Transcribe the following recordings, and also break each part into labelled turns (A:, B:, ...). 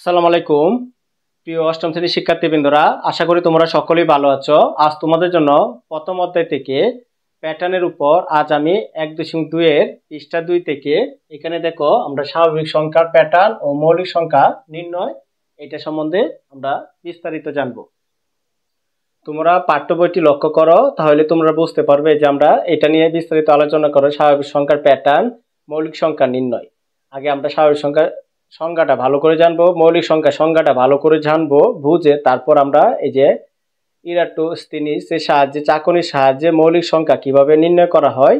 A: আসসালামু আলাইকুম প্রিয় অষ্টম শ্রেণীর শিক্ষার্থীবৃন্দরা, আশা করি তোমরা সকলেই ভালো আছো। আজ তোমাদের জন্য প্রথম অধ্যায় থেকে প্যাটার্নের উপর আজ আমি 1.2 এর পৃষ্ঠা 2 থেকে এখানে দেখো আমরা স্বাভাবিক সংখ্যার প্যাটার্ন ও মৌলিক সংখ্যা নির্ণয় এটা সম্বন্ধে আমরা বিস্তারিত জানব। তোমরা পাঠ্য বইটি লক্ষ্য করো, তাহলে তোমরা বুঝতে পারবে যে আমরা এটা নিয়ে বিস্তারিত আলোচনা করো। স্বাভাবিক সংখ্যার প্যাটার্ন, মৌলিক সংখ্যা নির্ণয়। আগে আমরা স্বাভাবিক সংখ্যার সংজ্ঞাটা ভালো করে জানবো, মৌলিক সংখ্যা সংজ্ঞাটা ভালো করে জানবো, বুঝে তারপর আমরা এই যে ইরাটোস্থেনিসের সাহায্যে, চাকনির সাহায্যে মৌলিক সংখ্যা কিভাবে নির্ণয় করা হয়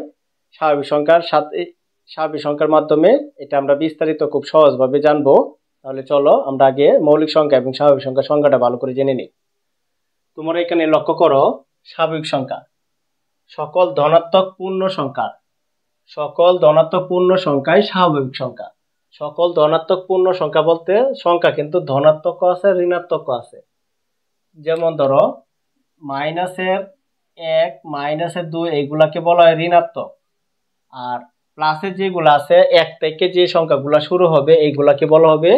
A: স্বাভাবিক সংখ্যার সাথে, স্বাভাবিক সংখ্যার মাধ্যমে এটা আমরা বিস্তারিত খুব সহজভাবে জানবো। তাহলে চলো আমরা আগে মৌলিক সংখ্যা এবং স্বাভাবিক সংখ্যার সংজ্ঞাটা ভালো করে জেনে নিই। তোমরা এখানে লক্ষ্য করো, স্বাভাবিক সংখ্যা সকল ধনাত্মক পূর্ণ সংখ্যা, সকল ধনাত্মক পূর্ণ সংখ্যাই স্বাভাবিক সংখ্যা। সকল ধনাত্মক পূর্ণ সংখ্যা বলতে সংখ্যা কিন্তু ধনাত্মক আছে, ঋণাত্মক আছে। যেমন ধরো -1, -2 এগুলাকে বলা হয় ঋণাত্মক, আর প্লাসের যেগুলো আছে 1 থেকে যে সংখ্যাগুলো শুরু হবে এইগুলাকে বলা হবে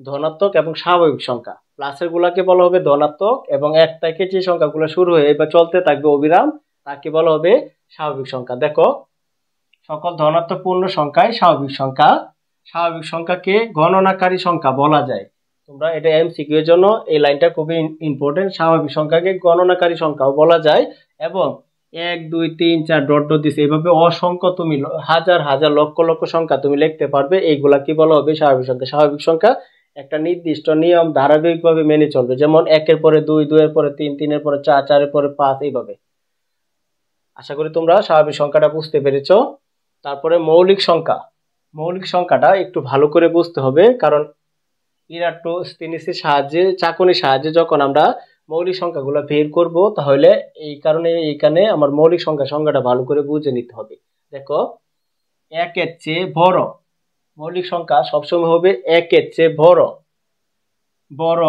A: ধনাত্মক এবং স্বাভাবিক সংখ্যা। প্লাসের গুলাকে বলা হবে ধনাত্মক, এবং 1 থেকে যে সংখ্যাগুলো শুরু হয়ে বা চলতে থাকবে অবিরাম তাকে বলা হবে স্বাভাবিক সংখ্যা। দেখো, সকল ধনাত্মক পূর্ণ সংখ্যাই স্বাভাবিক সংখ্যা। স্বাভাবিক সংখ্যাকে গণনাকারী সংখ্যা বলা যায়। তোমরা এটা এমসিকিউ এর জন্য এই লাইনটা খুবই ইম্পর্টেন্ট। স্বাভাবিক সংখ্যাকে গণনাকারী সংখ্যাও বলা যায়, এবং 1 2 3 4 ডট ডট দিছে এইভাবে অসংখ্য, তুমি হাজার হাজার লক্ষ লক্ষ সংখ্যা তুমি লিখতে পারবে। এইগুলা কি বলা হবে স্বাভাবিক সংখ্যা। স্বাভাবিক সংখ্যা একটা নির্দিষ্ট নিয়ম ধারাবাহিকভাবে মেনে চলবে, যেমন 1 এর পরে 2, 2 এর পরে 3, 3 এর পরে 4, 4 এর পরে 5 এইভাবে। আশা করি তোমরা স্বাভাবিক সংখ্যাটা বুঝতে পেরেছো। তারপরে মৌলিক সংখ্যা। মৌলিক সংখ্যাটা একটু ভালো করে বুঝতে হবে, কারণ ইরাটোস্থেনিসের সাহায্যে, চাকনির সাহায্যে যখন আমরা মৌলিক সংখ্যাগুলো বের করব, তাহলে এই কারণে এইখানে আমার মৌলিক সংখ্যাটা ভালো করে বুঝে নিতে হবে। দেখো, 1 এর চেয়ে বড় মৌলিক সংখ্যা সবসময় হবে 1 এর চেয়ে বড়। বড়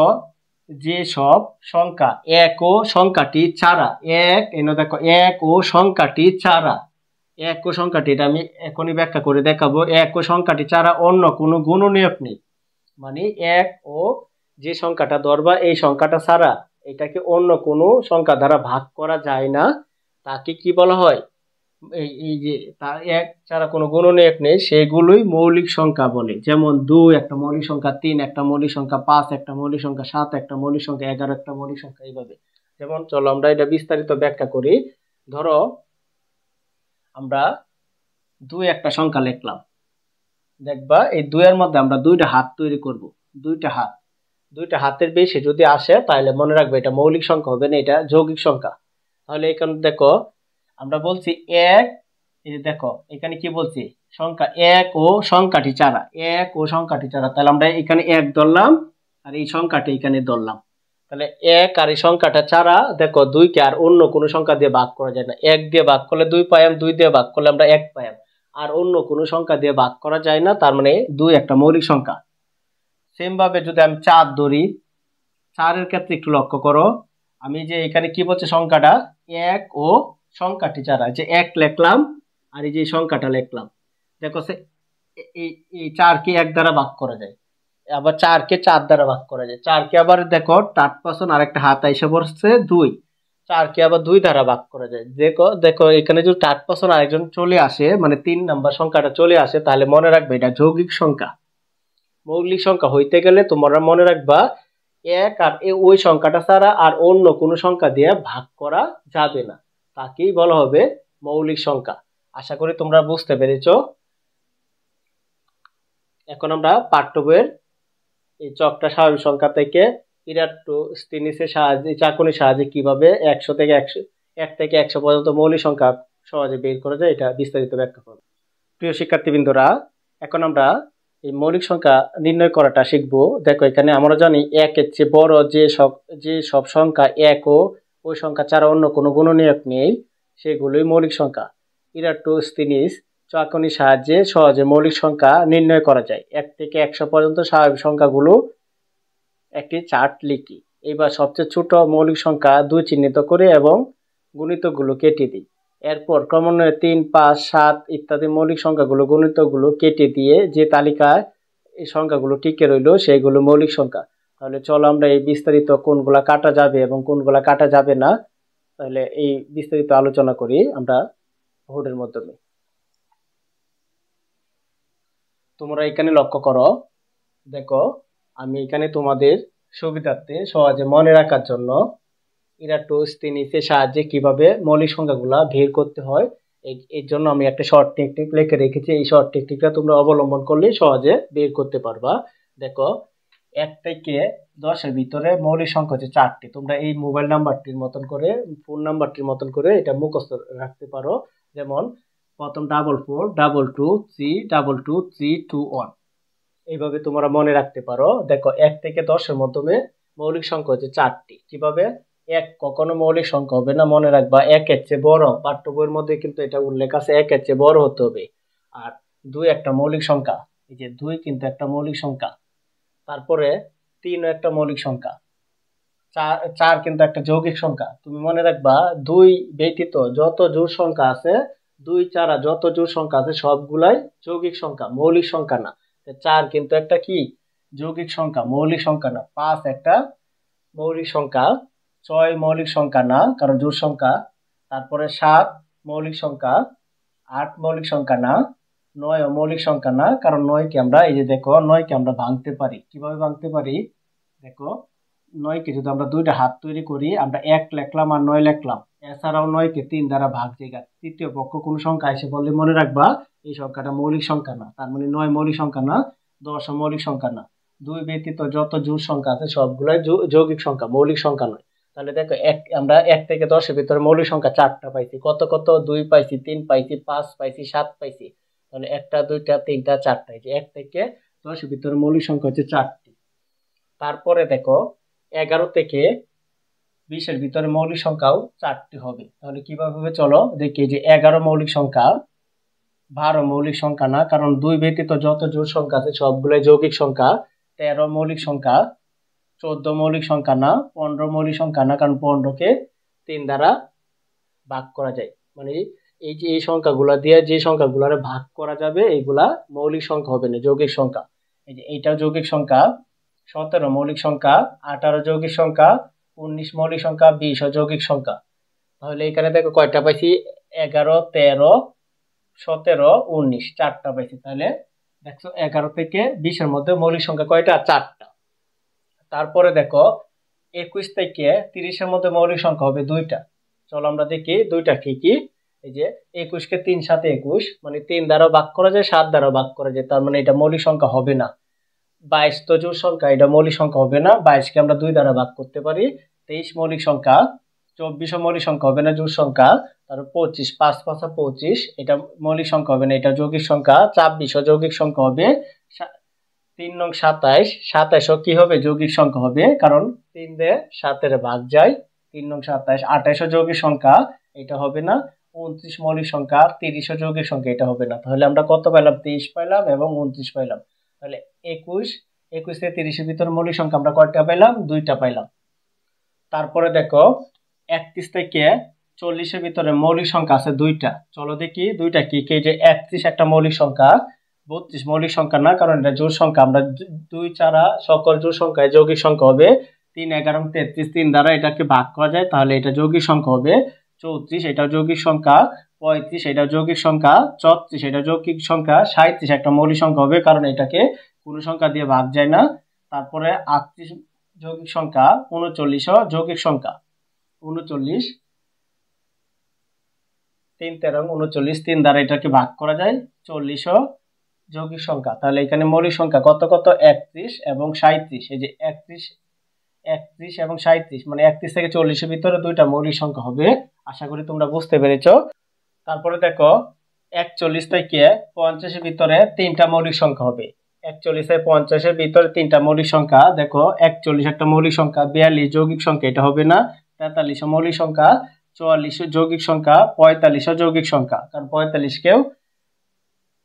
A: যে সব সংখ্যা 1 ও সংখ্যাটি ছাড়া, 1 এনে দেখো 1 ও সংখ্যাটি ছাড়া, 1 ও সংখ্যাটি, এটা আমি এখনই ব্যাখ্যা করে দেখাবো। 1 ও সংখ্যাটি ছাড়া অন্য কোনো গুণনীয়ক নেই, মানে 1 ও যে সংখ্যাটা ধরবা এই সংখ্যাটা ছাড়া এটাকে অন্য কোনো সংখ্যা দ্বারা ভাগ করা যায় না, তাকে কি বলা হয়? এই যে তার 1 ছাড়া কোনো গুণনীয়ক নেই, সেগুলোই মৌলিক সংখ্যা বলে। যেমন 2 একটা মৌলিক সংখ্যা, 3 একটা মৌলিক সংখ্যা, 5 একটা মৌলিক সংখ্যা, 7 একটা মৌলিক সংখ্যা, 11 একটা মৌলিক সংখ্যা, এইভাবে। যেমন চলো আমরা এটা বিস্তারিত ব্যাখ্যা করি। ধরো আমরা 2 একটা সংখ্যা লিখলাম, দেখবা এই 2 এর মধ্যে আমরা 2টা হাত তৈরি করব। 2টা হাতের বেশি যদি আসে তাহলে মনে রাখবে এটা মৌলিক সংখ্যা হবে না, এটা যৌগিক সংখ্যা। তাহলে এখানে দেখো আমরা বলছি 1, এই যে দেখো এখানে কি বলছি, সংখ্যা 1 ও সংখ্যাটি ছাড়া, 1 ও সংখ্যাটি ছাড়া। তাহলে আমরা এখানে 1 ধরলাম, আর এই সংখ্যাটি এখানে ধরলাম। তাহলে 1 আর এই সংখ্যাটা ছাড়া দেখো 2 কে আর অন্য কোনো সংখ্যা দিয়ে ভাগ করা যায় না। 1 দিয়ে ভাগ করলে 2 পাইম, 2 দিয়ে ভাগ করলে আমরা 1 পাইম, আর অন্য কোনো সংখ্যা দিয়ে ভাগ করা যায় না। তার মানে 2 একটা মৌলিক সংখ্যা। সেম ভাবে যদি আমি 4 ধরি, 4 এর ক্ষেত্রে একটু লক্ষ্য করো, আমি যে এখানে কি বলছে সংখ্যাটা 1 ও সংখ্যাটি ছাড়া, যে 1 লিখলাম আর এই যে সংখ্যাটা লিখলাম, দেখো এই 4 কে 1 দ্বারা ভাগ করা যায়, আবার 4 কে 4 দ্বারা ভাগ করা যায়। 4 কে আবার দেখো টাট পাশন আরেকটা হাত এসে বসছে 2, 4 কে আবার 2 দ্বারা ভাগ করা যায়। দেখো দেখো এখানে যদি টাট পাশন আরেকজন চলে আসে, মানে 3 নাম্বার সংখ্যাটা চলে আসে, তাহলে মনে রাখবে এটা যৌগিক সংখ্যা। মৌলিক সংখ্যা হইতে গেলে তোমরা মনে রাখবা 1 আর ওই সংখ্যাটা ছাড়া আর অন্য কোনো সংখ্যা দিয়ে ভাগ করা যাবে না, তাকেই বলা হবে মৌলিক সংখ্যা। আশা করি তোমরা বুঝতে পেরেছো। এখন আমরা পাঠ্য বইয়ের এই চকটা স্বাভাবিক সংখ্যা থেকে ইরাটোস্থেনিসের সাহায্যে, চাকনির সাহায্যে কিভাবে 1 থেকে 100 পর্যন্ত মৌলিক সংখ্যা সহজে বের করা যায় এটা বিস্তারিত ব্যাখ্যা করব। প্রিয় শিক্ষার্থীবৃন্দরা, এখন আমরা এই মৌলিক সংখ্যা নির্ণয় করাটা শিখবো। দেখো এখানে আমরা জানি 1 এর চেয়ে বড় যে সব সংখ্যা 1 ও ওই সংখ্যা ছাড়া অন্য কোনো গুণনীয়ক নেই, সেগুলোই মৌলিক সংখ্যা। ইরাটোস্থেনিস চাকনির সাহায্যে সহজে মৌলিক সংখ্যা নির্ণয় করা যায়। 1 থেকে 100 পর্যন্ত স্বাভাবিক সংখ্যাগুলো একটি চার্ট লিখি। এবার সবচেয়ে ছোট মৌলিক সংখ্যা 2 চিহ্নিত করে এবং গুণিতকগুলো কেটে দিই। এরপর ক্রমান্বয়ে 3, 5, 7 ইত্যাদি মৌলিক সংখ্যাগুলো গুণিতকগুলো কেটে দিয়ে যে তালিকায় এই সংখ্যাগুলো টিকে রইলো সেইগুলো মৌলিক সংখ্যা। তাহলে চলো আমরা এই বিস্তারিত কোনগুলা কাটা যাবে এবং কোনগুলা কাটা যাবে না, তাহলে এই বিস্তারিত আলোচনা করি আমরা বোর্ডের মাধ্যমে। তোমরা এখানে লক্ষ্য করো, দেখো আমি এখানে তোমাদের সুবিধার্থে সহজে মনে রাখার জন্য ইরাটোস্থেনিসের সাহায্যে কিভাবে মৌলিক সংখ্যাগুলা বের করতে হয় এর জন্য আমি একটা শর্ট টেকনিক লিখে রেখেছি। এই শর্ট টেকনিকটা তোমরা অবলম্বন করলে সহজে বের করতে পারবা। দেখো 1 থেকে 10-এর ভিতরে মৌলিক সংখ্যা হচ্ছে 4টি। তোমরা এই মোবাইল নাম্বারটির মতন করে, ফোন নাম্বারটির মতন করে এটা মুখস্থ রাখতে পারো। যেমন প্রথম 4422232231, এইভাবে তোমরা মনে রাখতে পারো। দেখো 1 থেকে 10-এর মাধ্যমে মৌলিক সংখ্যা হচ্ছে 4টি। কিভাবে? 1 কখনো মৌলিক সংখ্যা হবে না, মনে রাখবা। 1 এর চেয়ে বড়, পাঠ্য বইয়ের মধ্যে কিন্তু এটা উল্লেখ আছে 1 এর চেয়ে বড় হতে হবে। আর 2 একটা মৌলিক সংখ্যা, এই যে 2 কিন্তু একটা মৌলিক সংখ্যা। তারপরে 3 একটা মৌলিক সংখ্যা, 4 কিন্তু একটা যৌগিক সংখ্যা। তুমি মনে রাখবা 2 ব্যতীত যত জোড় সংখ্যা আছে, 2 ছাড়া যত জোড় সংখ্যা আছে সবগুলাই যৌগিক সংখ্যা, মৌলিক সংখ্যা না। 4 কিন্তু একটা কি যৌগিক সংখ্যা, মৌলিক সংখ্যা না। 5 একটা মৌলিক সংখ্যা, 6 মৌলিক সংখ্যা না কারণ জোড় সংখ্যা। তারপরে 7 মৌলিক সংখ্যা, 8 মৌলিক সংখ্যা না, 9 মৌলিক সংখ্যা না কারণ 9 কে আমরা, এই যে দেখো 9 কে আমরা ভাঙতে পারি। কিভাবে ভাঙতে পারি? দেখো 9 কে যদি আমরা দুইটা হাত তৈরি করি, আমরা 1 লিখলাম আর 9 লিখলাম। এছাড়াও 9 কে 3 দ্বারা ভাগ জায়গা, তৃতীয় পক্ষ কোন সংখ্যা এসে বললে মনে রাখবা এই সংখ্যাটা মৌলিক সংখ্যা না। তার মানে 9 মৌলিক সংখ্যা না, 10 মৌলিক সংখ্যা না। 2 ব্যতীত যত জোড় সংখ্যা আছে সবগুলাই যৌগিক সংখ্যা, মৌলিক সংখ্যা নয়। তাহলে দেখো আমরা 1 থেকে 10-এর ভিতরে মৌলিক সংখ্যা 4টা পাইছি। কত কত? 2 পাইছি, 3 পাইছি, 5 পাইছি, 7 পাইছি। তাহলে 1টা 2টা 3টা 4টা, এই যে 1 থেকে 10-এর ভিতরে মৌলিক সংখ্যা হচ্ছে 4টি। তারপরে দেখো 11 থেকে 20-এর ভিতরে মৌলিক সংখ্যাও 4টি হবে। তাহলে কিভাবে হবে চলো দেখি। যে 11 মৌলিক সংখ্যা, 12 মৌলিক সংখ্যা না কারণ 2 ব্যতীত যত জোড় সংখ্যা আছে সবগুলাই যৌগিক সংখ্যা। 13 মৌলিক সংখ্যা, 14 মৌলিক সংখ্যা না, 15 মৌলিক সংখ্যা না কারণ 15কে 3 দ্বারা ভাগ করা যায়। মানে এই যে এই সংখ্যাগুলা দিয়ে যে সংখ্যাগুলারে ভাগ করা যাবে এইগুলা মৌলিক সংখ্যা হবে না, যৌগিক সংখ্যা। এই যে এইটাও যৌগিক সংখ্যা। 17 মৌলিক সংখ্যা, 18 যৌগিক সংখ্যা, 19 মৌলিক সংখ্যা, 20 যৌগিক সংখ্যা। তাহলে এখানে দেখো কয়টা পাইছি? 11, 13, 17, 19, 4টা পাইছি। তাহলে দেখছো 11 থেকে 20-এর মধ্যে মৌলিক সংখ্যা কয়টা? 4টা। তারপরে দেখো 21 থেকে 30-এর মধ্যে মৌলিক সংখ্যা হবে 2টা। চলো আমরা দেখি 2টা কি কি। এই যে 21 কে 3 7 21, মানে 3 দ্বারা ভাগ করা যায়, 7 দ্বারা ভাগ করা যায়, তার মানে এটা মৌলিক সংখ্যা হবে না। 22 তো জোড় সংখ্যা, এটা মৌলিক সংখ্যা হবে না। 22 কে আমরা 2 দ্বারা ভাগ করতে পারি। 23 মৌলিক সংখ্যা, 24 মৌলিক সংখ্যা হবে না, জোড় সংখ্যা। তারপর 25, 5 5 25, এটা মৌলিক সংখ্যা হবে না, এটা যৌগিক সংখ্যা। 26 যৌগিক সংখ্যা হবে। 3 নং 27, 27 কি হবে? যৌগিক সংখ্যা হবে কারণ 3 দিয়ে 7 ভাগ যায়। 3 নং 27, 28 যৌগিক সংখ্যা, এটা হবে না। 29 মৌলিক সংখ্যা, 30 যৌগিক সংখ্যা, এটা হবে না। তাহলে আমরা কত পাইলাম? 23 পাইলাম এবং 29 পাইলাম। তাহলে 21 থেকে 30-এর ভিতরে মৌলিক সংখ্যা আমরা কয়টা পাইলাম? 2টা পাইলাম। তারপরে দেখো 31 থেকে 40-এর ভিতরে মৌলিক সংখ্যা আছে 2টা। চলো দেখি 2টা কি কি। যে 31 একটা মৌলিক সংখ্যা, 32 মৌলিক সংখ্যা না কারণ এটা জোড় সংখ্যা। আমরা 2 ছাড়া সকল জোড় সংখ্যায় যৌগিক সংখ্যা হবে। 3 11 33, 3 দ্বারা এটাকে ভাগ করা যায়, তাহলে এটা যৌগিক সংখ্যা হবে। 34 এটা যৌগিক সংখ্যা, 35 এটা যৌগিক সংখ্যা, 34 এটা যৌগিক সংখ্যা, 37 একটা মৌলিক সংখ্যা হবে কারণ এটাকে কোনো সংখ্যা দিয়ে ভাগ যায় না। তারপরে 38 যৌগিক সংখ্যা, 39 যৌগিক সংখ্যা, 39 3 13 39, 3 দ্বারা এটাকে ভাগ করা যায়, 40 যৌগিক সংখ্যা। তাহলে এখানে মৌলিক সংখ্যা কত কত? 31 এবং 37। এই যে 31 এবং 37, মানে 31 থেকে 40-এর ভিতরে 2টা মৌলিক সংখ্যা হবে। আশা করি তোমরা বুঝতে পেরেছো। তারপরে দেখো 41 থেকে 50-এর ভিতরে 3টা মৌলিক সংখ্যা হবে। 41 থেকে 50-এর ভিতরে 3টা মৌলিক সংখ্যা। দেখো 41 একটা মৌলিক সংখ্যা, 42 যৌগিক সংখ্যা, এটা হবে না। 43 মৌলিক সংখ্যা, 44 যৌগিক সংখ্যা, 45 যৌগিক সংখ্যা কারণ 45 কেও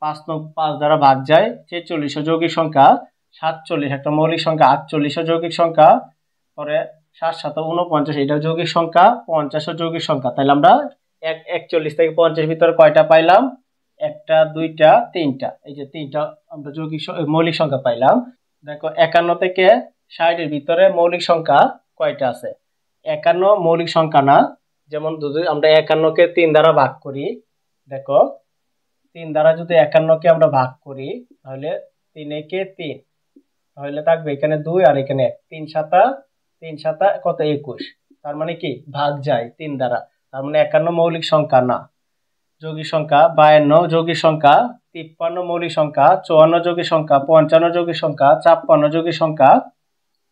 A: 5 দ্বারা ভাগ যায়। 46 যৌগিক সংখ্যা, 47 একটা মৌলিক সংখ্যা, 48 যৌগিক সংখ্যা, পরে 7 7 49, এটা যৌগিক সংখ্যা, 50 যৌগিক সংখ্যা। তাহলে আমরা 41 থেকে 50-এর ভিতরে কয়টা পাইলাম? একটা, দুইটা, তিনটা, এই যে তিনটা আমরা মৌলিক সংখ্যা পাইলাম। দেখো 51 থেকে 60 এর ভিতরে মৌলিক সংখ্যা কয়টা আছে? 51 মৌলিক সংখ্যা না। যেমন যদি আমরা 51 কে 3 দ্বারা ভাগ করি, দেখো 3 দ্বারা যদি 51 কে আমরা ভাগ করি তাহলে 3 একে 3, তাহলে থাকবে এখানে 2 আর এখানে 1, 3 সাতা কত 21। তার মানে কি ভাগ যায় 3 দ্বারা, তার মানে 51 মৌলিক সংখ্যা না। যৌগিক সংখ্যা 52 যৌগিক সংখ্যা, 53 মৌলিক সংখ্যা, 54 যৌগিক সংখ্যা, 55 যৌগিক সংখ্যা, 56 যৌগিক সংখ্যা,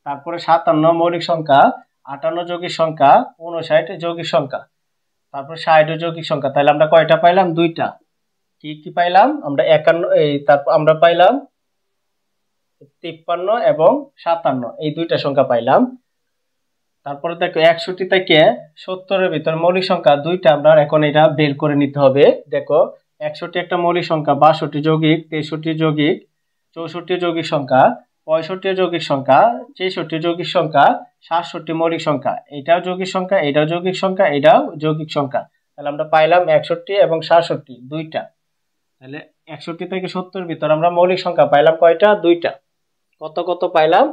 A: তারপরে 57 মৌলিক সংখ্যা, 58 যৌগিক সংখ্যা, 59 যৌগিক সংখ্যা, তারপর 60 যৌগিক সংখ্যা। তাহলে আমরা কয়টা পাইলাম? দুইটা। কি কি পাইলাম আমরা? 51, তারপর আমরা পাইলাম 53 এবং 57, এই দুইটা সংখ্যা পাইলাম। তারপরে দেখো 61 থেকে 70 এর ভিতর মৌলিক সংখ্যা দুইটা, আমরা এখন এটা বের করে নিতে হবে। দেখো 61 একটা মৌলিক সংখ্যা, 62 যৌগিক, 63 যৌগিক, 64 যৌগিক সংখ্যা, 65 যৌগিক সংখ্যা, 66 যৌগিক সংখ্যা, 67 মৌলিক সংখ্যা। এটাও যৌগিক সংখ্যা, এটাও যৌগিক সংখ্যা, এটাও যৌগিক সংখ্যা। তাহলে আমরা পাইলাম 61 এবং 67 দুইটা। তাহলে 61 থেকে 70 এর ভিতর আমরা মৌলিক সংখ্যা পাইলাম কয়টা? দুইটা। কত কত পাইলাম?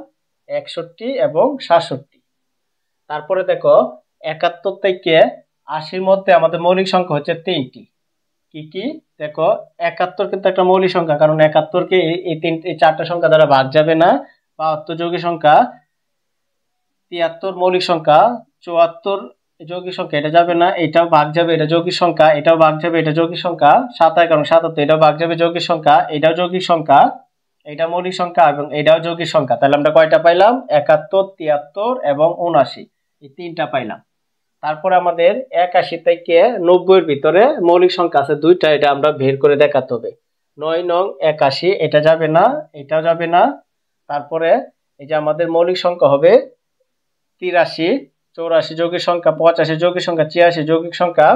A: 61 এবং 67। তারপরে দেখো 71 থেকে 80 মধ্যে আমাদের মৌলিক সংখ্যা হচ্ছে তিনটি। কি কি? দেখো 71 কিন্তু একটা মৌলিক সংখ্যা, কারণ 71 কে এই চারটা সংখ্যা দ্বারা ভাগ যাবে না। 72 যৌগিক সংখ্যা, 73 মৌলিক সংখ্যা, 74 যৌগিক সংখ্যা, এটা যাবে না, এটাও ভাগ যাবে, এটা যৌগিক সংখ্যা, এটাও ভাগ যাবে, এটা যৌগিক সংখ্যা, 27 কারণ 77, এটাও ভাগ যাবে যৌগিক সংখ্যা, এটাও যৌগিক সংখ্যা, এটা মৌলিক সংখ্যা এবং এটাও যৌগিক সংখ্যা। তাহলে আমরা কয়টা পাইলাম? 71, 73 এবং 79, এই তিনটা পাইলাম। তারপরে আমাদের 81 থেকে 90 এর ভিতরে মৌলিক সংখ্যা আছে দুইটা, এটা আমরা বের করে দেখাতে হবে। 9 নং 81, এটা যাবে না, এটাও যাবে না। তারপরে এই যে আমাদের মৌলিক সংখ্যা হবে 83, 84 যৌগিক সংখ্যা, 85 যৌগিক সংখ্যা, 86 যৌগিক সংখ্যা।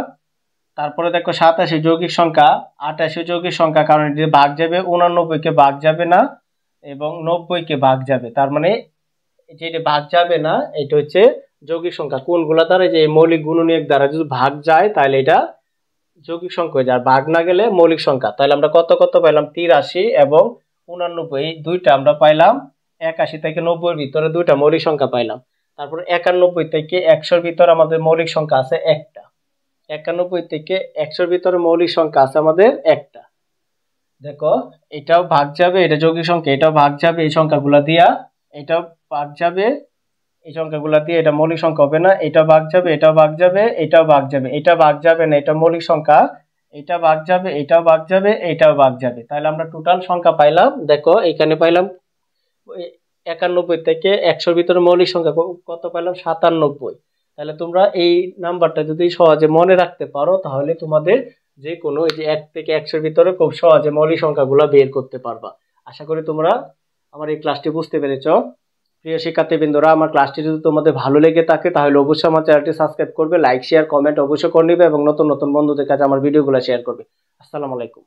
A: তারপরে দেখো 87 যৌগিক সংখ্যা, 88 যৌগিক সংখ্যা, কারণ এটা ভাগ যাবে, 89 কে ভাগ যাবে না এবং 90 কে ভাগ যাবে। তার মানে যেটা ভাগ যাবে না এটা হচ্ছে যৌগিক সংখ্যা। কোনগুলা দ্বারা? যে মৌলিক গুণনীয়ক দ্বারা যদি ভাগ যায় তাহলে এটা যৌগিক সংখ্যা হয়ে যায়, আর ভাগ না গেলে মৌলিক সংখ্যা। তাহলে আমরা কত কত পাইলাম? 83 এবং 89, এই দুইটা আমরা পাইলাম। 81 থেকে 90 এর ভিতরে দুইটা মৌলিক সংখ্যা পাইলাম। তারপর 91 থেকে 100 এর ভিতরে আমাদের মৌলিক সংখ্যা আছে একটা। 91 থেকে 100 এর ভিতরে মৌলিক সংখ্যা আছে আমাদের একটা। দেখো এটাও ভাগ যাবে, এটা যৌগিক সংখ্যা, এটাও ভাগ যাবে এই সংখ্যাগুলা দিয়া, এটাও ভাগ যাবে এই সংখ্যাগুলা দিয়ে, এটা মৌলিক সংখ্যা হবে না, এটাও ভাগ যাবে, এটাও ভাগ যাবে, এটাও ভাগ যাবে, এটা ভাগ যাবে না, এটা মৌলিক সংখ্যা, এটা ভাগ যাবে, এটাও ভাগ যাবে, এটাও ভাগ যাবে। তাহলে আমরা টোটাল সংখ্যা পাইলাম, দেখো এখানে পাইলাম 91 থেকে 100 এর ভিতরে মৌলিক সংখ্যা কত পাইলাম? 97। তাহলে তোমরা এই নাম্বারটা যদি সহজে মনে রাখতে পারো তাহলে তোমাদের যে কোনো এই যে 1 থেকে 100 এর ভিতরে খুব সহজে মৌলিক সংখ্যাগুলো বের করতে পারবা। আশা করি তোমরা আমার এই ক্লাসটি বুঝতে পেরেছো। প্রিয় শিক্ষার্থীবৃন্দরা, আমার ক্লাসটি যদি তোমাদের ভালো লেগে থাকে তাহলে অবশ্যই আমার চ্যানেলটি সাবস্ক্রাইব করবে, লাইক শেয়ার কমেন্ট অবশ্যই করে নিবে এবং নতুন নতুন বন্ধুদের কাছে আমার ভিডিওগুলো শেয়ার করবে। আসসালামু আলাইকুম।